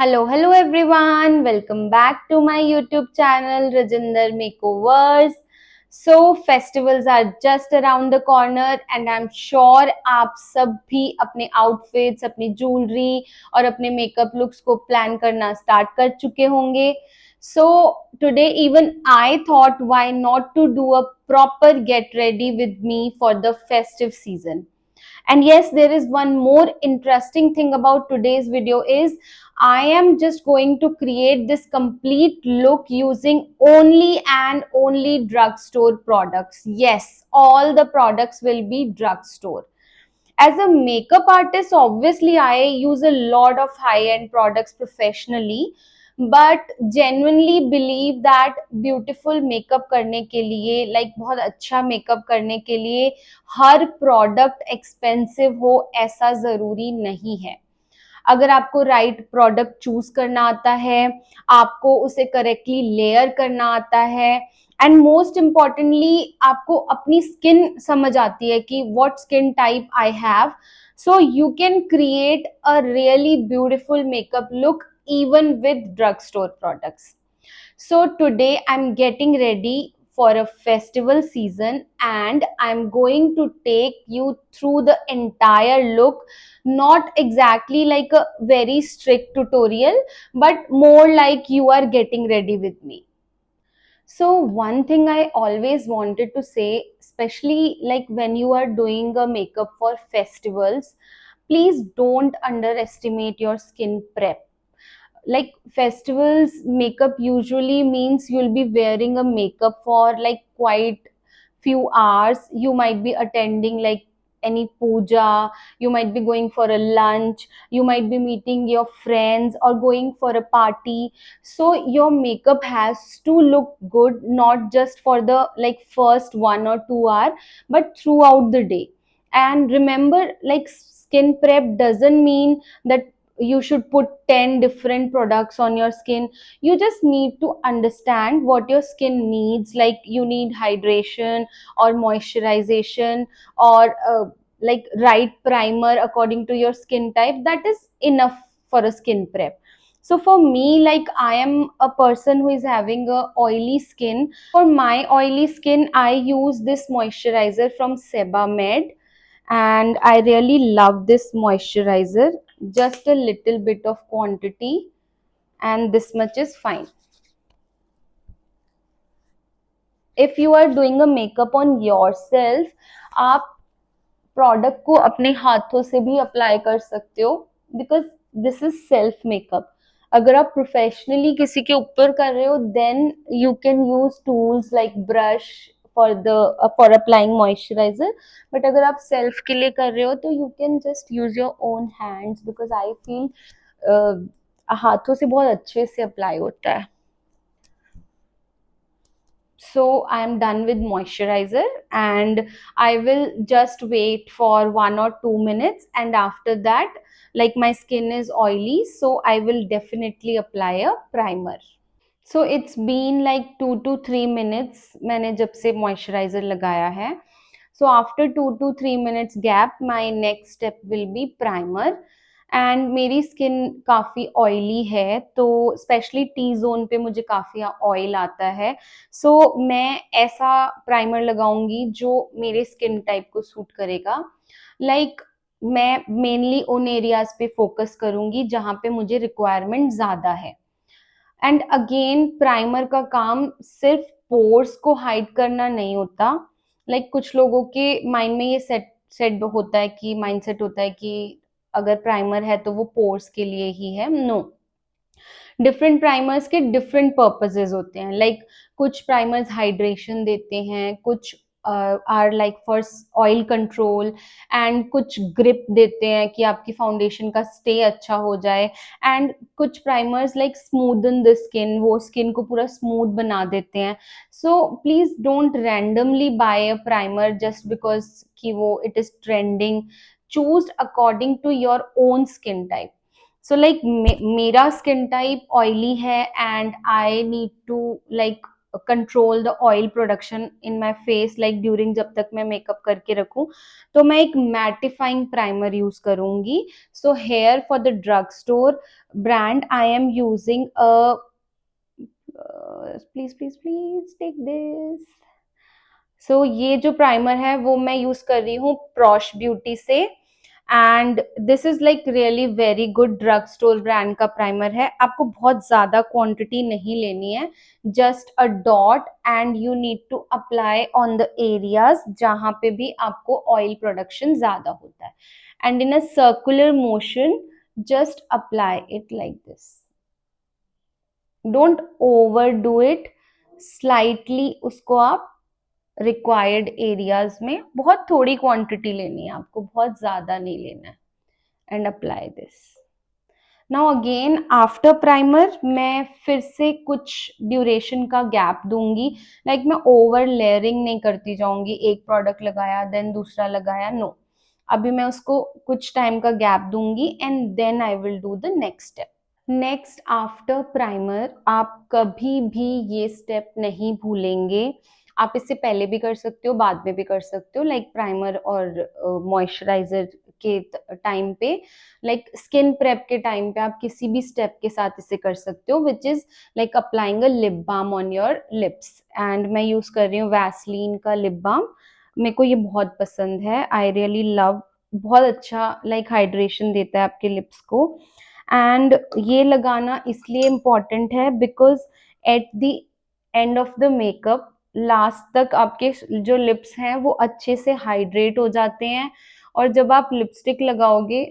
Hello everyone. Welcome back to my YouTube channel Rajinder Makeovers. So festivals are just around the corner and I'm sure आप सब भी अपने outfits, अपनी jewelry और अपने makeup looks को plan करना start कर चुके होंगे. So today even I thought why not to do a proper get ready with me for the festive season. And yes, there is one more interesting thing about today's video is I am just going to create this complete look using only and only drugstore products. Yes, all the products will be drugstore. As a makeup artist, obviously I use a lot of high end products professionally, but genuinely believe that beautiful makeup करने के लिए like बहुत अच्छा makeup करने के लिए हर product expensive हो ऐसा जरूरी नहीं है. अगर आपको राइट प्रोडक्ट चूज करना आता है, आपको उसे करेक्टली लेयर करना आता है, एंड मोस्ट इम्पॉर्टेंटली आपको अपनी स्किन समझ आती है कि what skin type I have, so you can create a really beautiful makeup look even with drugstore products. So today I'm getting ready for a festival season and I'm going to take you through the entire look, not exactly like a very strict tutorial, but more like you are getting ready with me. So one thing I always wanted to say, especially like when you are doing a makeup for festivals, please don't underestimate your skin prep. Like festivals makeup usually means you'll be wearing a makeup for like quite few hours. You might be attending like any puja, you might be going for a lunch, you might be meeting your friends or going for a party. So your makeup has to look good not just for the like first 1 or 2 hour, but throughout the day. And remember, like skin prep doesn't mean that you should put 10 different products on your skin. You just need to understand what your skin needs, like you need hydration or moisturization or like right primer according to your skin type. That is enough for a skin prep. So for me, like I am a person who is having a oily skin. For my oily skin I use this moisturizer from Sebamed, and I really love this moisturizer. Just a little bit of quantity and this much is fine. If you are doing a makeup on yourself, आप product को अपने हाथों से भी apply कर सकते हो, because this is self makeup. अगर आप प्रोफेशनली किसी के ऊपर कर रहे हो then you can use tools like brush for applying moisturiser. But अगर आप सेल्फ के लिए कर रहे हो तो you can just use your own hands, because I feel हाथों से बहुत अच्छे से अप्लाई होता है. So I am done with moisturizer and I will just wait for 1 or 2 minutes, and after that, like my skin is oily, so I will definitely apply a primer. So it's been like 2 to 3 minutes मैंने जब से moisturizer लगाया है. So after 2 to 3 minutes gap, my next step will be primer. And मेरी skin काफ़ी oily है, तो specially T zone पे मुझे काफ़ी ऑयल आता है. सो मैं ऐसा प्राइमर लगाऊंगी जो मेरे स्किन टाइप को सूट करेगा. लाइक मैं मेनली उन एरियाज पे फोकस करूंगी जहाँ पे मुझे रिक्वायरमेंट ज़्यादा है. एंड अगेन प्राइमर का काम सिर्फ पोर्स को हाइड करना नहीं होता. कुछ लोगों के माइंड में ये सेट सेट होता है कि माइंडसेट होता है कि अगर प्राइमर है तो वो पोर्स के लिए ही है. नो, डिफरेंट प्राइमर्स के डिफरेंट पर्पसेस होते हैं. कुछ प्राइमर्स हाइड्रेशन देते हैं, कुछ are like for oil control, and कुछ ग्रिप देते हैं कि आपकी फाउंडेशन का स्टे अच्छा हो जाए. एंड कुछ primers like smoothen the skin, वो स्किन को पूरा स्मूथ बना देते हैं. So please don't randomly buy a primer just because कि वो it is trending. Choose according to your own skin type. So मेरा स्किन टाइप ऑयली है and I need to like control the oil production in my face, like during जब तक मैं makeup करके रखूं, तो मैं एक मैटिफाइंग प्राइमर यूज करूंगी. So here for the drug store brand I am using a, please please please take this. So ये जो प्राइमर है वो मैं यूज कर रही हूँ प्रॉश ब्यूटी से, and this is like really very good drug store brand का प्राइमर है. आपको बहुत ज्यादा क्वांटिटी नहीं लेनी है, just a dot, and you need to apply on the areas जहां पे भी आपको ऑयल प्रोडक्शन ज्यादा होता है, and in a circular motion just apply it like this. Don't overdo it, slightly उसको आप रिक्वायर्ड एरियाज में, बहुत थोड़ी क्वांटिटी लेनी है आपको, बहुत ज्यादा नहीं लेना है, and apply this. Now again after primer मैं फिर से कुछ ड्यूरेशन का गैप दूंगी, लाइक मैं ओवर लेयरिंग नहीं करती जाऊंगी, एक प्रोडक्ट लगाया देन दूसरा लगाया, नो. अभी मैं उसको कुछ टाइम का गैप दूंगी and then I will do the next step. Next after primer आप कभी भी ये स्टेप नहीं भूलेंगे. आप इससे पहले भी कर सकते हो, बाद में भी कर सकते हो, लाइक प्राइमर और मॉइस्चराइजर के टाइम पे, लाइक स्किन प्रेप के टाइम पे आप किसी भी स्टेप के साथ इसे कर सकते हो, which is like applying a lip balm on your lips. And मैं यूज कर रही हूँ वैसलीन का लिप बाम. मेरे को ये बहुत पसंद है, आई रियली लव. बहुत अच्छा लाइक हाइड्रेशन देता है आपके लिप्स को. एंड ये लगाना इसलिए इम्पॉर्टेंट है because at the end of the makeup last तक आपके जो लिप्स हैं वो अच्छे से हाइड्रेट हो जाते हैं, और जब आप लिपस्टिक लगाओगे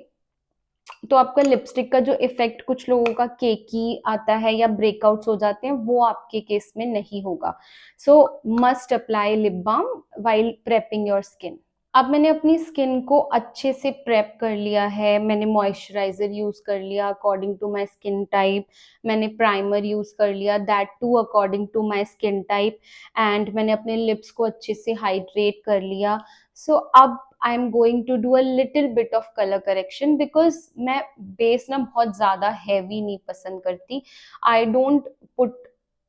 तो आपका लिपस्टिक का जो इफेक्ट कुछ लोगों का केकी आता है या ब्रेकआउट्स हो जाते हैं, वो आपके केस में नहीं होगा. So must apply lip balm while prepping your skin. अब मैंने अपनी स्किन को अच्छे से प्रेप कर लिया है, मैंने मॉइस्चराइजर यूज कर लिया according to my skin type, मैंने प्राइमर यूज कर लिया that too according to my skin type, and मैंने अपने लिप्स को अच्छे से हाइड्रेट कर लिया. सो अब I am going to do a little bit of colour correction, because मैं बेस ना बहुत ज्यादा हैवी नहीं पसंद करती. I don't put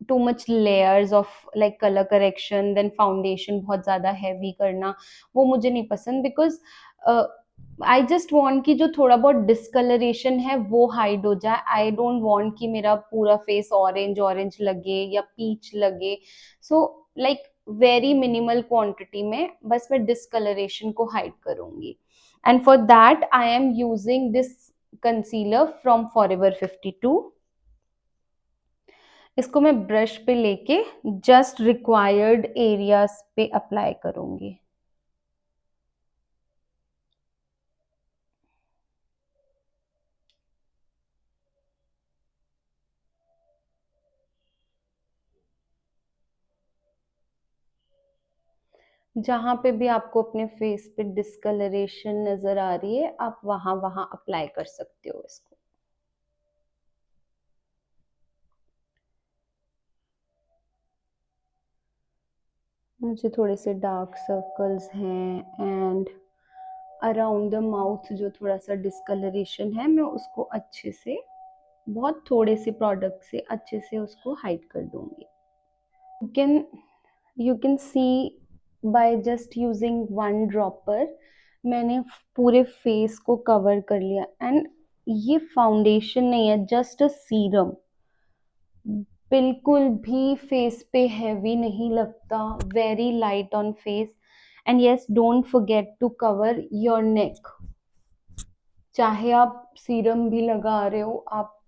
too much layers of like colour correction, then foundation बहुत ज्यादा हैवी करना, वो मुझे नहीं पसंद. बिकॉज आई जस्ट वॉन्ट कि जो थोड़ा बहुत डिस्कलरेशन है वो हाइड हो जाए. आई डोंट वॉन्ट कि मेरा पूरा फेस ऑरेंज ऑरेंज लगे या पीच लगे. So like very minimal quantity में बस मैं डिस्कलरेशन को हाइड करूंगी. And for that I am using this concealer from Forever 52. इसको मैं ब्रश पे लेके जस्ट रिक्वायर्ड एरियाज पे अप्लाई करूंगी. जहां पे भी आपको अपने फेस पे डिस्कलरेशन नजर आ रही है, आप वहां वहां अप्लाई कर सकते हो इसको. मुझे थोड़े से डार्क सर्कल्स हैं, एंड अराउंड द माउथ जो थोड़ा सा डिस्कलरेशन है, मैं उसको अच्छे से बहुत थोड़े से प्रोडक्ट से अच्छे से उसको हाइड कर दूंगी. You can you can see by just using one dropper मैंने पूरे फेस को कवर कर लिया. एंड ये फाउंडेशन नहीं है, जस्ट अ सीरम. बिल्कुल भी फेस पे हैवी नहीं लगता, very light on face. And yes, don't forget to cover your neck. चाहे आप सीरम भी लगा रहे हो, आप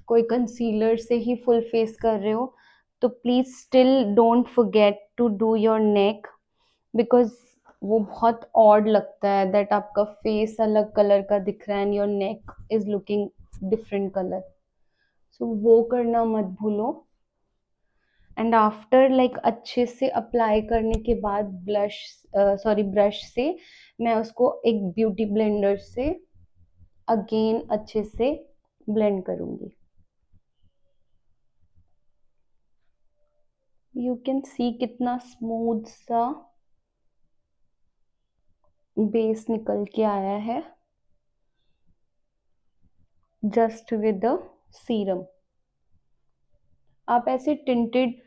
कोई कंसीलर से ही फुल फेस कर रहे हो, तो please still don't forget to do your neck, because वो बहुत ऑड लगता है दैट आपका फेस अलग कलर का दिख रहा है and your neck is looking different colour. So वो करना मत भूलो. एंड आफ्टर लाइक अच्छे से अप्लाई करने के बाद ब्लश, सॉरी ब्रश से मैं उसको एक ब्यूटी ब्लेंडर से अगेन अच्छे से ब्लेंड करूंगी. यू कैन सी कितना स्मूथ सा बेस निकल के आया है जस्ट विद द सीरम. आप ऐसे tinted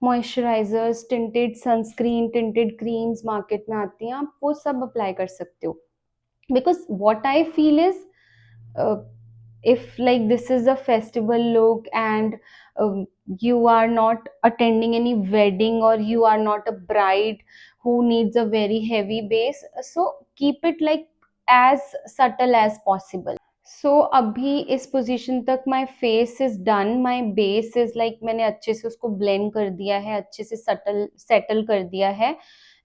moisturisers, tinted sunscreen, tinted creams market में आती हैं, आप वो सब अप्लाई कर सकते हो. Because what I feel is, uh, if like this is a festival look and you are not attending any wedding or you are not a bride who needs a very heavy base, so keep it like as subtle as possible. सो अभी इस position तक my face is done, my base is like मैंने अच्छे से उसको blend कर दिया है, अच्छे से सटल सेटल कर दिया है.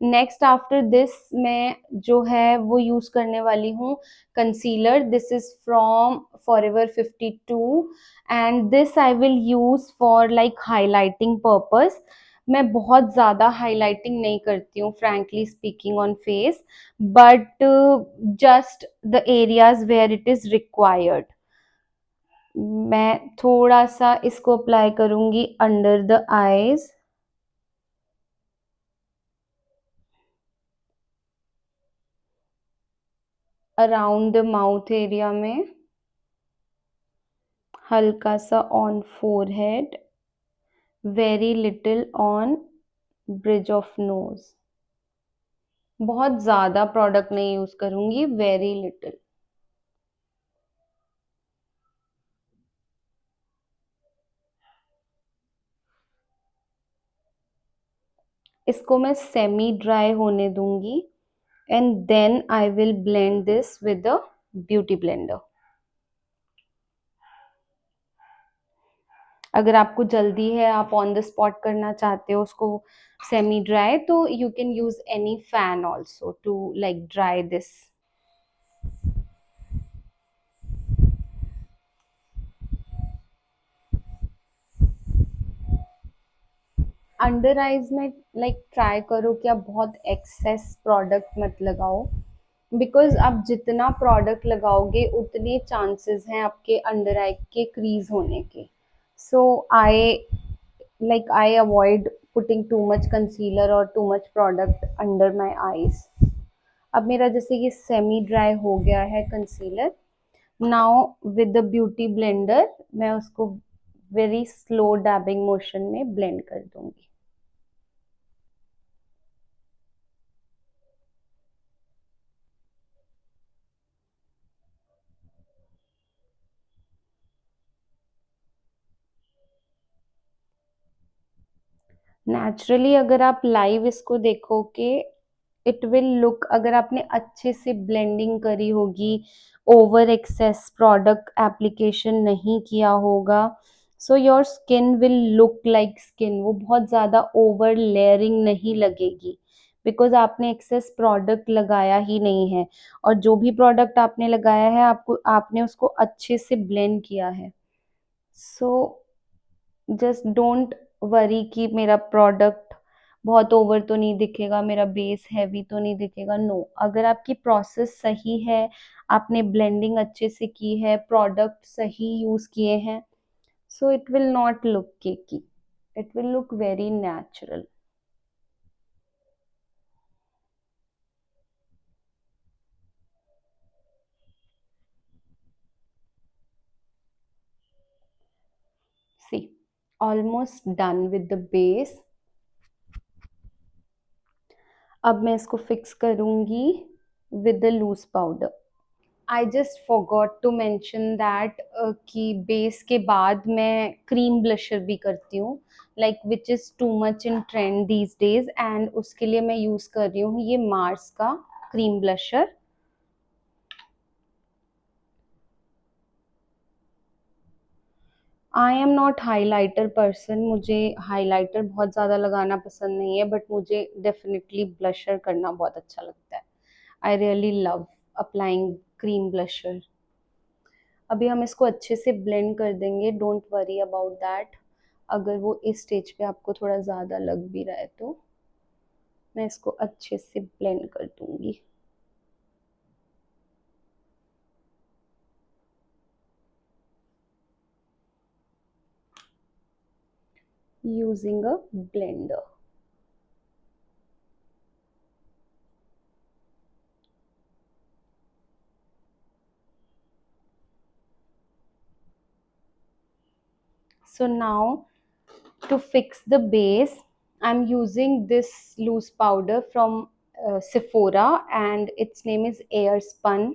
नेक्स्ट आफ्टर दिस मैं जो है वो यूज करने वाली हूँ concealer. This is from Forever 52 and this I will use for like highlighting purpose. मैं बहुत ज़्यादा हाइलाइटिंग नहीं करती हूँ frankly speaking on face, but just the areas where it is required. मैं थोड़ा सा इसको अप्लाई करूंगी under the eyes, around the mouth area में, हल्का सा on forehead, very little on bridge of nose. बहुत ज़्यादा प्रोडक्ट नहीं यूज़ करूंगी, वेरी लिटिल. इसको मैं सेमी ड्राई होने दूंगी and then I will blend this with a beauty blender. अगर आपको जल्दी है, आप ऑन द स्पॉट करना चाहते हो उसको सेमी ड्राई, तो you can use any fan also to like dry this. Under eyes में लाइक ट्राई करो कि आप बहुत एक्सेस प्रोडक्ट मत लगाओ, बिकॉज आप जितना प्रोडक्ट लगाओगे उतने चांसेस हैं आपके अंडर आई के क्रीज होने के. सो आई like I avoid putting too much concealer or too much product under my eyes. अब मेरा जैसे ये सेमी ड्राई हो गया है concealer, now with the beauty blender मैं उसको वेरी स्लो डैबिंग मोशन में ब्लेंड कर दूंगी. नेचुरली अगर आप लाइव इसको देखोगे, इट विल लुक, अगर आपने अच्छे से ब्लेंडिंग करी होगी, ओवर एक्सेस प्रोडक्ट एप्लीकेशन नहीं किया होगा, so your skin will look like skin, वो बहुत ज़्यादा ओवर लेयरिंग नहीं लगेगी, बिकॉज आपने एक्सेस प्रोडक्ट लगाया ही नहीं है. और जो भी प्रोडक्ट आपने लगाया है, आपने उसको अच्छे से ब्लेंड किया है. सो जस्ट डोंट वरी कि मेरा प्रोडक्ट बहुत ओवर तो नहीं दिखेगा, मेरा बेस हैवी तो नहीं दिखेगा. नो, अगर आपकी प्रोसेस सही है, आपने ब्लेंडिंग अच्छे से की है, प्रोडक्ट सही यूज किए हैं, so it will not look cakey, it will look very natural. See, almost done with the base. अब मैं इसको फिक्स करूंगी with the loose powder. I just forgot to mention that कि बेस के बाद मैं क्रीम ब्लशर भी करती हूँ, like which is too much in trend these days, and उसके लिए मैं यूज़ कर रही हूँ ये मार्स का cream blusher. I am not highlighter person, मुझे हाईलाइटर बहुत ज़्यादा लगाना पसंद नहीं है, बट मुझे डेफिनेटली ब्लशर करना बहुत अच्छा लगता है. I really love applying cream blusher. अभी हम इसको अच्छे से ब्लेंड कर देंगे, डोंट वरी अबाउट दैट. अगर वो इस स्टेज पे आपको थोड़ा ज़्यादा लग भी रहा है तो मैं इसको अच्छे से ब्लेंड कर दूंगी. Using a blender. So now to fix the base, I'm using this loose powder from Sephora and its name is Air Spun.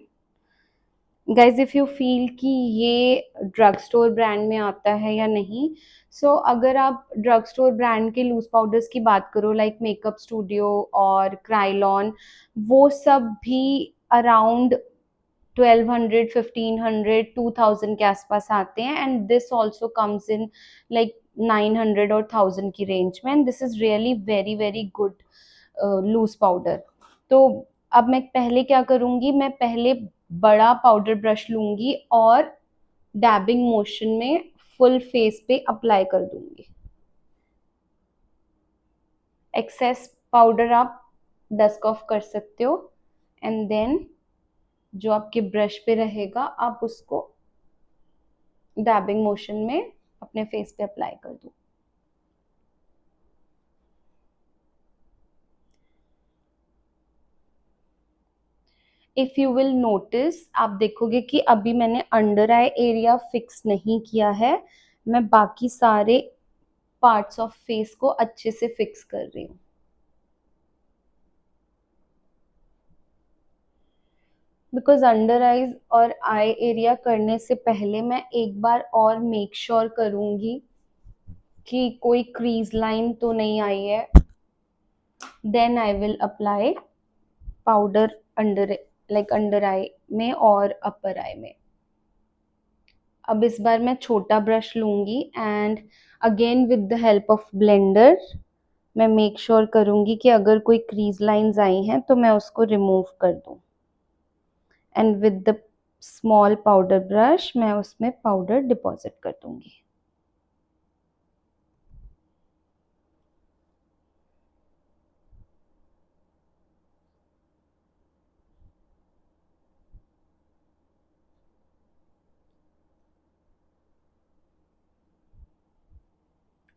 Guys if you feel कि ये ड्रग स्टोर ब्रांड में आता है या नहीं, सो अगर आप ड्रग स्टोर ब्रांड के लूज पाउडर्स की बात करो लाइक मेकअप स्टूडियो और क्राइलॉन, वो सब भी अराउंड 1200 1500 2000 के आसपास आते हैं and this also comes in like 900 और 1000 की रेंज में and this is really very very good loose powder. तो अब मैं पहले क्या करूंगी, मैं पहले बड़ा पाउडर ब्रश लूंगी और डैबिंग मोशन में फुल फेस पे अप्लाई कर दूंगी। एक्सेस पाउडर आप डस्ट ऑफ कर सकते हो एंड देन जो आपके ब्रश पे रहेगा आप उसको डैबिंग मोशन में अपने फेस पे अप्लाई कर दो। इफ यू विल नोटिस, आप देखोगे कि अभी मैंने अंडर आई एरिया फिक्स नहीं किया है, मैं बाकी सारे पार्ट्स ऑफ फेस को अच्छे से फिक्स कर रही हूँ। बिकॉज अंडर आईज और आई एरिया करने से पहले मैं एक बार और मेक श्योर करूंगी कि कोई क्रीज लाइन तो नहीं आई है, then I will apply powder under, like under eye में और अपर आई में। अब इस बार मैं छोटा ब्रश लूंगी and again with the help of blender मैं मेक श्योर करूंगी कि अगर कोई क्रीज लाइंस आई हैं तो मैं उसको रिमूव कर दूं and with the small powder brush मैं उसमें पाउडर डिपॉजिट कर दूंगी।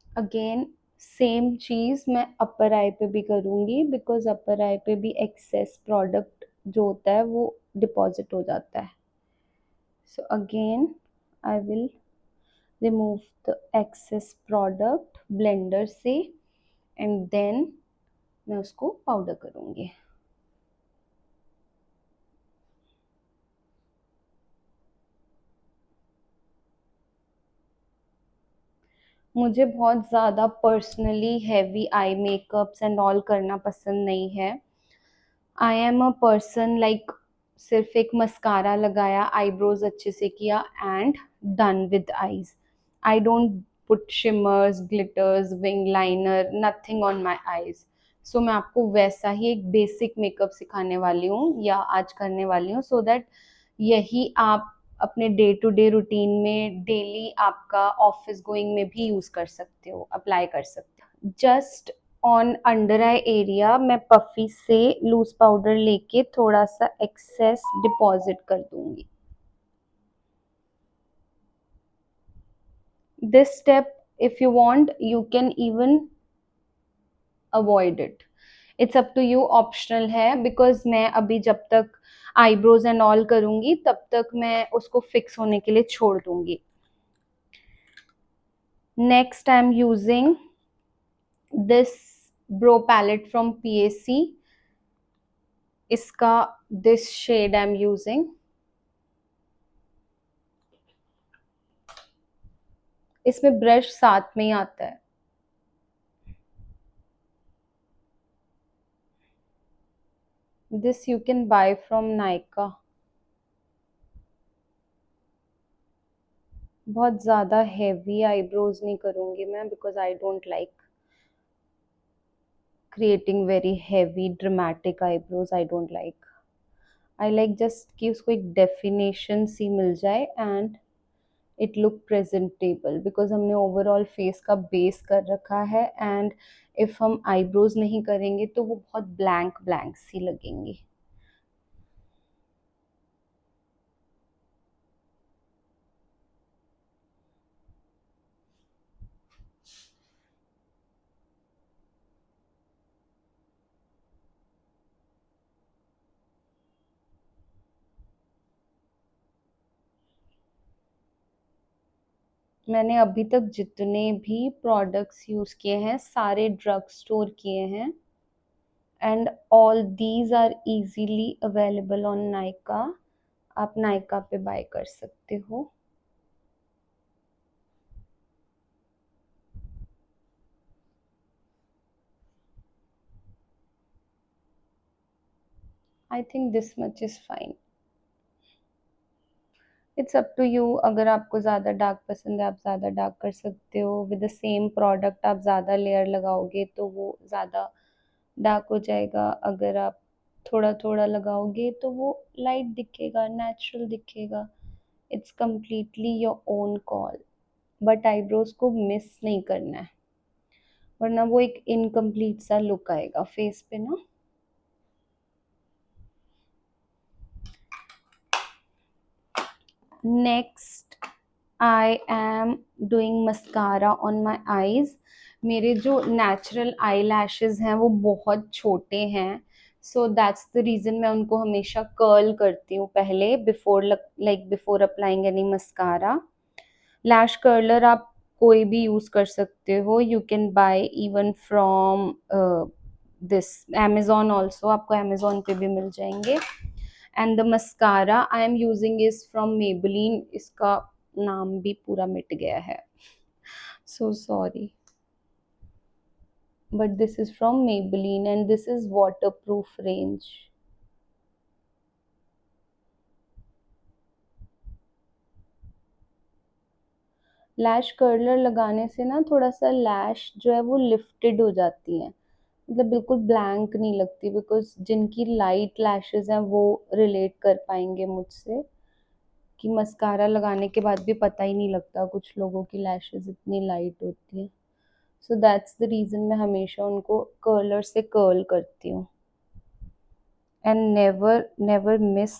अगेन सेम चीज मैं अपर आई पे भी करूंगी बिकॉज अपर आई पे भी एक्सेस प्रोडक्ट जो होता है वो डिपॉजिट हो जाता है। So again I will remove the excess product blender से एंड देन मैं उसको पाउडर करूंगी। मुझे बहुत ज़्यादा personally heavy eye makeups and all करना पसंद नहीं है। I am a person like सिर्फ एक मस्कारा लगाया, आईब्रोज अच्छे से किया and done with eyes. I don't put shimmers, glitters, wing liner, nothing on my eyes. So मैं आपको वैसा ही एक बेसिक मेकअप सिखाने वाली हूँ या आज करने वाली हूँ सो दैट यही आप अपने डे टू डे रूटीन में डेली आपका ऑफिस गोइंग में भी यूज कर सकते हो, अप्लाई कर सकते हो। Just on under eye area मैं पफी से लूज पाउडर लेके थोड़ा सा एक्सेस डिपॉजिट कर दूंगी। This step if you want you can even avoid it, it's up to you, optional है बिकॉज मैं अभी जब तक आईब्रोज एंड ऑल करूंगी तब तक मैं उसको फिक्स होने के लिए छोड़ दूंगी। Next I am using this brow palette from PAC, इसका this shade I am using. इसमें ब्रश साथ में ही आता है। This you can buy from Nykaa. बहुत ज़्यादा हैवी आईब्रोज नहीं करूँगी मैं because I don't like creating very heavy dramatic eyebrows, I don't like. I like just कि उसको एक डेफिनेशन सी मिल जाए and it look presentable because हमने ओवरऑल फेस का बेस कर रखा है एंड इफ हम आईब्रोज नहीं करेंगे तो वो बहुत ब्लैंक ब्लैंक सी लगेंगी। मैंने अभी तक जितने भी प्रोडक्ट्स यूज किए हैं सारे ड्रग स्टोर किए हैं, and all these are easily available on Nykaa. आप नायका पे बाय कर सकते हो। I think this much is fine. It's up to you, अगर आपको ज़्यादा डार्क पसंद है आप ज़्यादा डार्क कर सकते हो। विद द सेम प्रोडक्ट आप ज़्यादा लेयर लगाओगे तो वो ज़्यादा डार्क हो जाएगा, अगर आप थोड़ा थोड़ा लगाओगे तो वो लाइट दिखेगा, नेचुरल दिखेगा। It's completely your own call. But eyebrows को मिस नहीं करना है, वरना वो एक इनकम्प्लीट सा लुक आएगा फेस पे ना। Next I am doing mascara on my eyes. मेरे जो नेचुरल आई लैशेज हैं वो बहुत छोटे हैं, सो दैट्स द रीज़न मैं उनको हमेशा कर्ल करती हूँ पहले, before applying any mascara. Lash curler आप कोई भी यूज़ कर सकते हो, you can buy even from this Amazon also, आपको Amazon पे भी मिल जाएंगे। And the mascara I am using is from Maybelline, इसका नाम भी पूरा मिट गया है, so sorry, but this is from Maybelline and this is waterproof range. Lash curler लगाने से ना थोड़ा सा लैश जो है वो लिफ्टेड हो जाती है, मतलब बिल्कुल ब्लैंक नहीं लगती, बिकॉज जिनकी लाइट लैशेज हैं वो रिलेट कर पाएंगे मुझसे कि मस्कारा लगाने के बाद भी पता ही नहीं लगता, कुछ लोगों की लैशेज इतनी लाइट होती है। सो दैट्स द रीज़न मैं हमेशा उनको कर्लर से कर्ल करती हूँ। And never never miss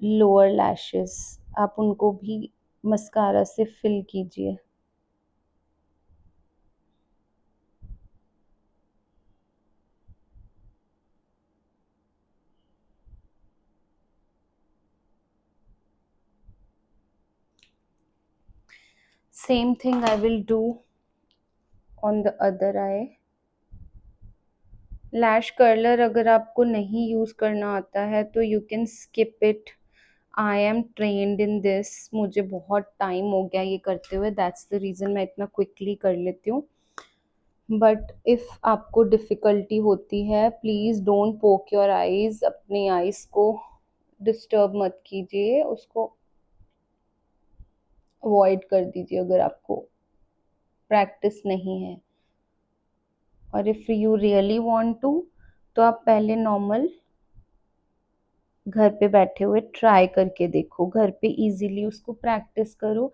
lower lashes, आप उनको भी मस्कारा से फिल कीजिए। Same thing I will do on the other eye. Lash curler अगर आपको नहीं यूज़ करना आता है तो you can skip it. I am trained in this, मुझे बहुत टाइम हो गया ये करते हुए, दैट्स द रीज़न मैं इतना क्विकली कर लेती हूँ। बट इफ़ आपको डिफ़िकल्टी होती है प्लीज़ डोंट पोक योर आईज़, अपनी आईज़ को डिस्टर्ब मत कीजिए, उसको अवॉइड कर दीजिए अगर आपको प्रैक्टिस नहीं है। और if you really want to तो आप पहले नॉर्मल घर पे बैठे हुए ट्राई करके देखो, घर पे इजीली उसको प्रैक्टिस करो,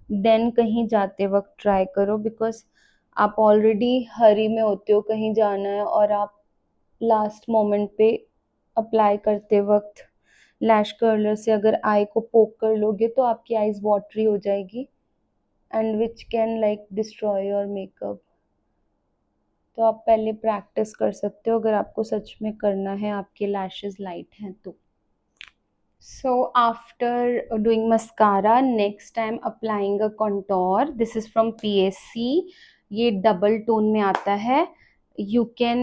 देन कहीं जाते वक्त ट्राई करो, बिकॉज आप ऑलरेडी हरी में होते हो, कहीं जाना है और आप लास्ट मोमेंट पे अप्लाई करते वक्त लैश कर्लर से अगर आई को पोक कर लोगे तो आपकी आईज वाटरी हो जाएगी, and which can like destroy your makeup. तो आप पहले प्रैक्टिस कर सकते हो अगर आपको सच में करना है, आपके लैशेस लाइट हैं तो। So after doing mascara, next I'm applying a contour. This is from PSC. ये डबल टोन में आता है। You can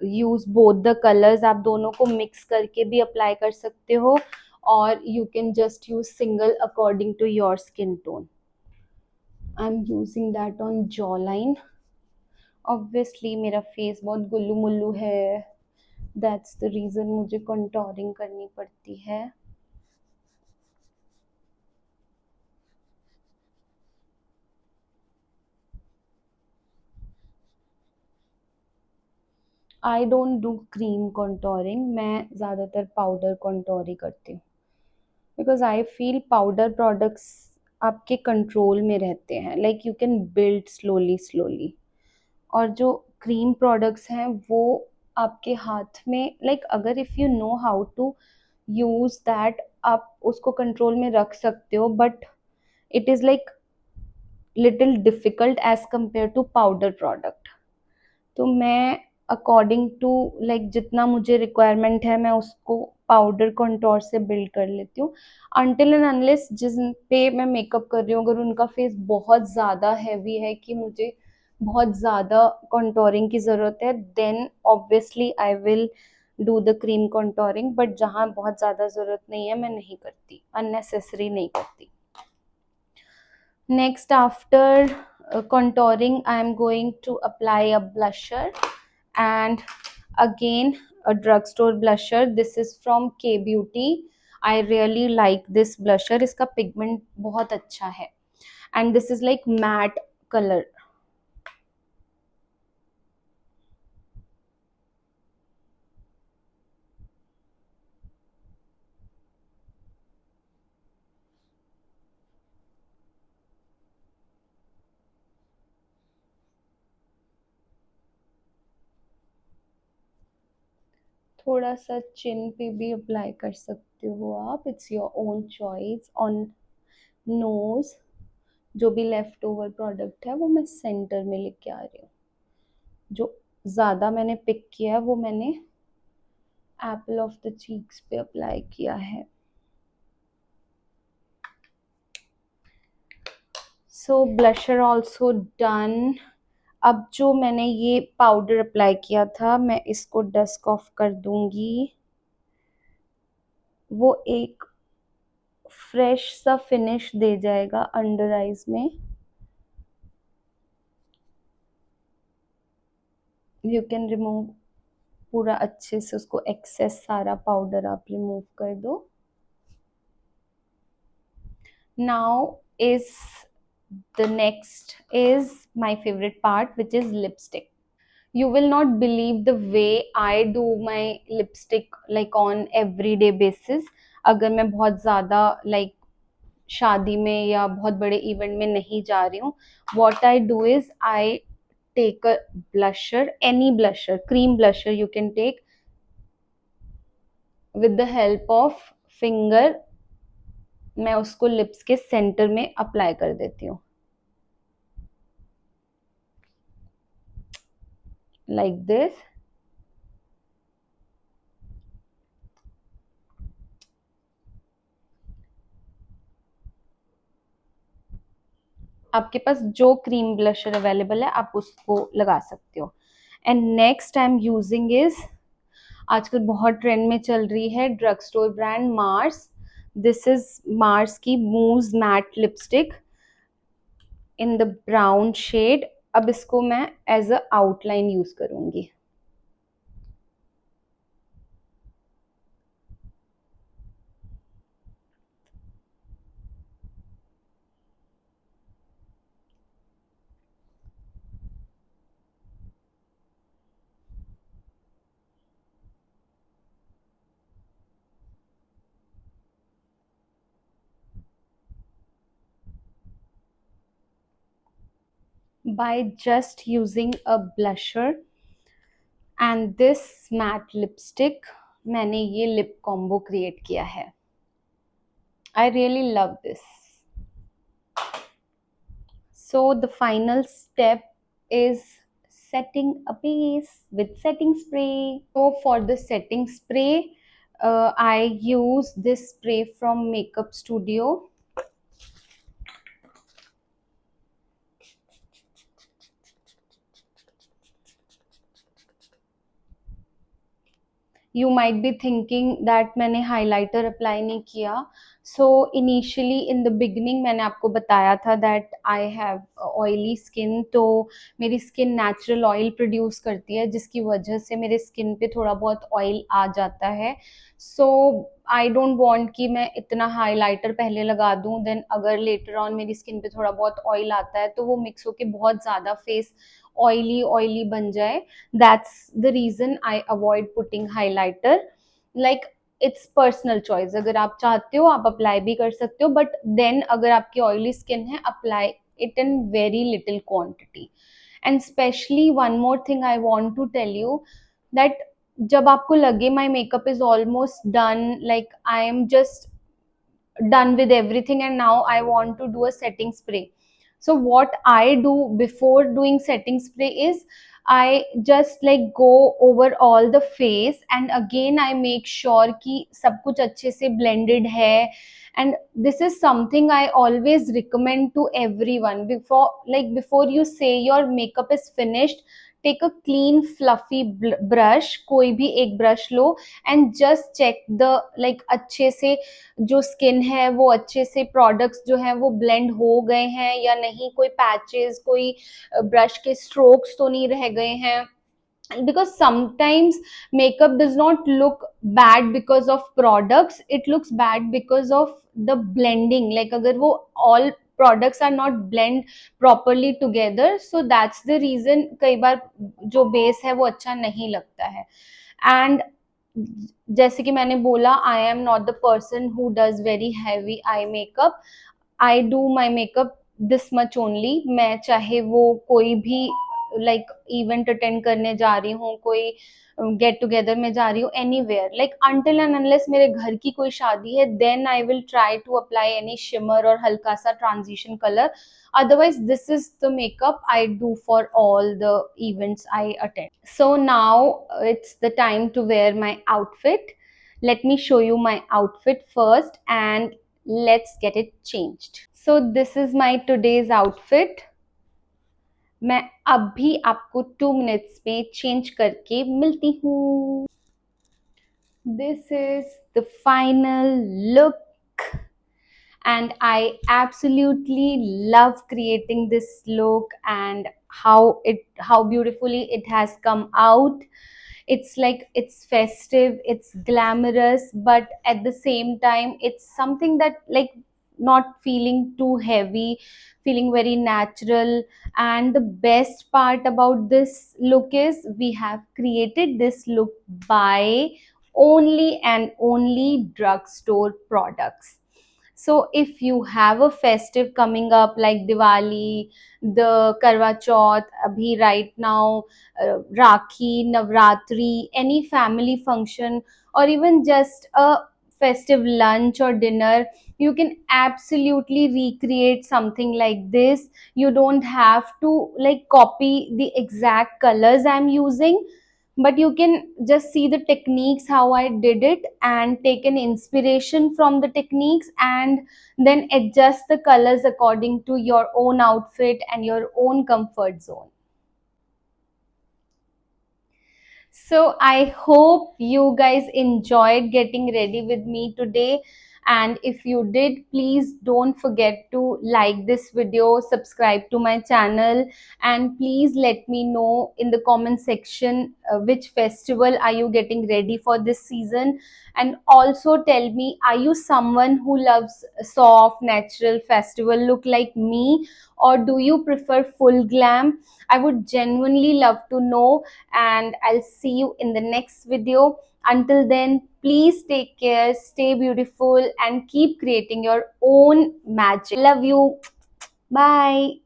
use both the colours, आप दोनों को मिक्स करके भी अप्लाई कर सकते हो, और you can just use single according to your skin tone. I am using that on jaw line. Obviously मेरा फेस बहुत गुल्लू मुल्लू है, दैट्स द रीज़न मुझे कंटोरिंग करनी पड़ती है। I don't do cream contouring, मैं ज़्यादातर पाउडर कॉन्टोर ही करती हूँ, because I feel powder products आपके कंट्रोल में रहते हैं, like you can build slowly slowly. और जो क्रीम प्रोडक्ट्स हैं वो आपके हाथ में, लाइक अगर if you know how to use that आप उसको कंट्रोल में रख सकते हो, but it is like little difficult as compare to powder product. तो मैं अकॉर्डिंग टू लाइक जितना मुझे रिक्वायरमेंट है मैं उसको पाउडर कंटोर से बिल्ड कर लेती हूँ. अनटिल एंड अनलेस जिन पे मैं मेकअप कर रही हूँ अगर उनका फेस बहुत ज़्यादा हैवी है कि मुझे बहुत ज़्यादा कंटोरिंग की ज़रूरत है, then obviously I will do the cream contouring. But जहाँ बहुत ज़्यादा ज़रूरत नहीं है मैं नहीं करती, अननेसेसरी नहीं करती. Next, after contouring, I am going to apply a blusher, and again a drugstore blusher. This is from K Beauty. I really like this blusher. इसका pigment बहुत अच्छा है, and this is like matte color. थोड़ा सा चिन पे भी apply कर सकते हो आप. It's your own choice. On nose जो भी लेफ्ट ओवर प्रोडक्ट है वो मैं सेंटर में लेके आ रही हूँ. जो ज़्यादा मैंने पिक किया है वो मैंने एप्पल ऑफ द चीक्स पे अप्लाई किया है. सो ब्लशर ऑल्सो डन. अब जो मैंने ये पाउडर अप्लाई किया था मैं इसको डस्ट ऑफ कर दूंगी. वो एक फ्रेश सा फिनिश दे जाएगा अंडर आईज में. यू कैन रिमूव पूरा अच्छे से उसको, एक्सेस सारा पाउडर आप रिमूव कर दो. Now is the next is my favorite part, which is lipstick. You will not believe the way I do my lipstick like on everyday basis. अगर मैं बहुत ज़्यादा like शादी में या बहुत बड़े इवेंट में नहीं जा रही हूँ, what I do is I take a blusher, any blusher, cream blusher you can take, with the help of finger मैं उसको लिप्स के सेंटर में अप्लाई कर देती हूँ like this. आपके पास जो क्रीम ब्लशर अवेलेबल है आप उसको लगा सकते हो. And next I am using is, आजकल बहुत ट्रेंड में चल रही है drug store brand Mars. This is Mars की mousse matte lipstick in the brown shade. अब इसको मैं एज अ आउटलाइन यूज करूंगी. By just using a blusher and this matte lipstick मैंने ये लिप कॉम्बो क्रिएट किया है. I really love this. So the final step is setting a base with setting spray. So for the setting spray, I use this spray from Makeup Studio. You might be thinking that मैंने highlighter apply नहीं किया. So initially in the beginning मैंने आपको बताया था that I have oily skin, तो मेरी skin natural oil produce करती है जिसकी वजह से मेरे skin पे थोड़ा बहुत oil आ जाता है. So I don't want कि मैं इतना highlighter पहले लगा दूँ, then अगर later on मेरी skin पे थोड़ा बहुत oil आता है तो वो mix होके बहुत ज़्यादा face oily बन जाए. That's the reason I avoid putting highlighter. Like it's personal choice. अगर आप चाहते हो आप अप्लाई भी कर सकते हो, बट देन अगर आपकी ऑयली स्किन है apply it in very little quantity. And specially one more thing I want to tell you that जब आपको लगे my makeup is almost done, like I am just done with everything and now I want to do a setting spray. So what I do before doing setting spray is I just like go over all the face, and again I make sure कि सब कुछ अच्छे से blended है. And this is something I always recommend to everyone. Before you say your makeup is finished, take a clean fluffy brush, कोई भी एक brush low, and just check the like अच्छे से जो स्किन है वो अच्छे से प्रोडक्ट्स जो है वो ब्लेंड हो गए हैं या नहीं, कोई पैचेस, कोई ब्रश के स्ट्रोक्स तो नहीं रह गए हैं. Because sometimes makeup does not look bad because of products, it looks bad because of the blending. Like अगर वो all products are not blend properly together, so that's the reason कई बार जो बेस है वो अच्छा नहीं लगता है. एंड जैसे कि मैंने बोला, I am not the person who does very heavy eye makeup. I do my makeup this much only. मैं चाहे वो कोई भी लाइक इवेंट अटेंड करने जा रही हूँ, कोई गेट टुगेदर में जा रही हूँ, anywhere, like until and unless मेरे घर की कोई शादी है, then I will try to apply any shimmer और हल्का सा transition colour. Otherwise, this is the makeup I do for all the events I attend. So now it's the time to wear my outfit. Let me show you my outfit first and let's get it changed. So this is my today's outfit. मैं अभी आपको 2 minutes में change करके मिलती हूँ. This is the final look, and I absolutely love creating this look and how beautifully it has come out. It's like it's festive, it's glamorous, but at the same time it's something that like not feeling too heavy, feeling very natural. And the best part about this look is we have created this look by only and only drugstore products. So if you have a festive coming up like Diwali, the Karwa Chauth, abhi right now, Rakhi, Navratri, any family function, or even just a festive lunch or dinner, you can absolutely recreate something like this. You don't have to like copy the exact colors I'm using, but you can just see the techniques how I did it and take an inspiration from the techniques, and then adjust the colors according to your own outfit and your own comfort zone. So I hope you guys enjoyed getting ready with me today. And if you did, please don't forget to like this video, subscribe to my channel, and please let me know in the comment section which festival are you getting ready for this season. And also tell me, are you someone who loves soft, natural festival look like me, or do you prefer full glam? I would genuinely love to know, and I'll see you in the next video. Until then, please take care, stay beautiful, and keep creating your own magic. Love you. Bye.